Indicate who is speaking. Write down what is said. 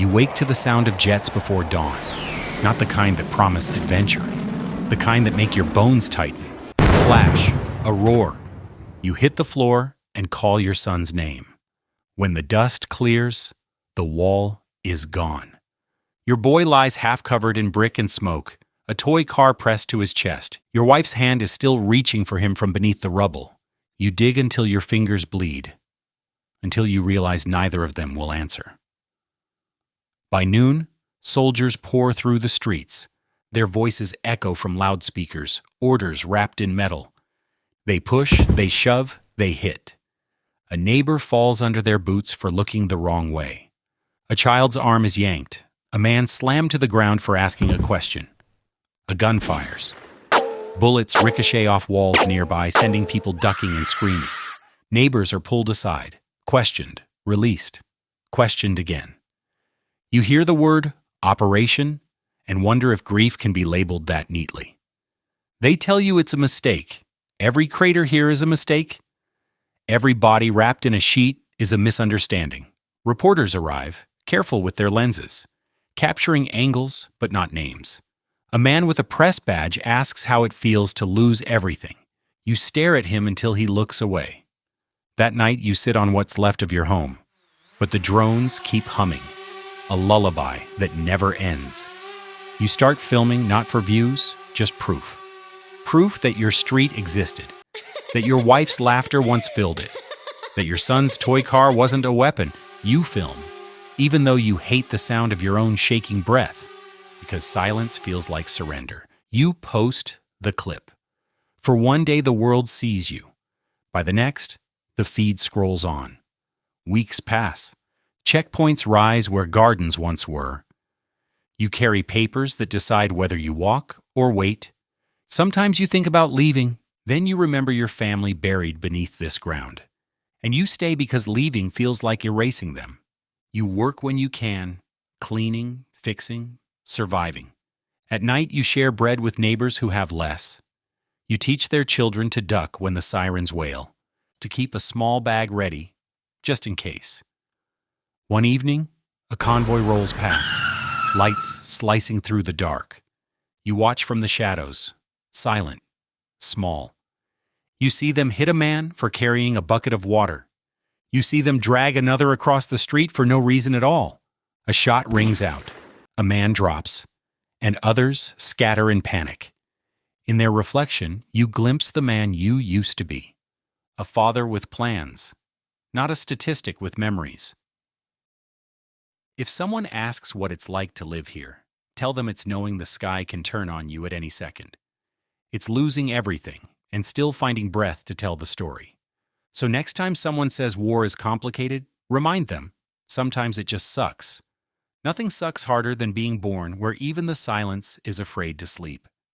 Speaker 1: You wake to the sound of jets before dawn, not the kind that promise adventure, the kind that make your bones tighten. A flash, a roar. You hit the floor and call your son's name. When the dust clears, the wall is gone. Your boy lies half-covered in brick and smoke, a toy car pressed to his chest. Your wife's hand is still reaching for him from beneath the rubble. You dig until your fingers bleed, until you realize neither of them will answer. By noon, soldiers pour through the streets. Their voices echo from loudspeakers, orders wrapped in metal. They push, they shove, they hit. A neighbor falls under their boots for looking the wrong way. A child's arm is yanked. A man slammed to the ground for asking a question. A gun fires. Bullets ricochet off walls nearby, sending people ducking and screaming. Neighbors are pulled aside, questioned, released, questioned again. You hear the word operation and wonder if grief can be labeled that neatly. They tell you it's a mistake. Every crater here is a mistake. Every body wrapped in a sheet is a misunderstanding. Reporters arrive, careful with their lenses, capturing angles but not names. A man with a press badge asks how it feels to lose everything. You stare at him until he looks away. That night you sit on what's left of your home, but the drones keep humming, a lullaby that never ends. You start filming not for views, just proof. Proof that your street existed, that your wife's laughter once filled it, that your son's toy car wasn't a weapon. You film, even though you hate the sound of your own shaking breath, because silence feels like surrender. You post the clip. For one day the world sees you. By the next, the feed scrolls on. Weeks pass. Checkpoints rise where gardens once were. You carry papers that decide whether you walk or wait. Sometimes you think about leaving, then you remember your family buried beneath this ground. And you stay because leaving feels like erasing them. You work when you can, cleaning, fixing, surviving. At night you share bread with neighbors who have less. You teach their children to duck when the sirens wail, to keep a small bag ready, just in case. One evening, a convoy rolls past, lights slicing through the dark. You watch from the shadows, silent, small. You see them hit a man for carrying a bucket of water. You see them drag another across the street for no reason at all. A shot rings out, a man drops, and others scatter in panic. In their reflection, you glimpse the man you used to be, a father with plans, not a statistic with memories. If someone asks what it's like to live here, tell them it's knowing the sky can turn on you at any second. It's losing everything and still finding breath to tell the story. So next time someone says war is complicated, remind them, sometimes it just sucks. Nothing sucks harder than being born where even the silence is afraid to sleep.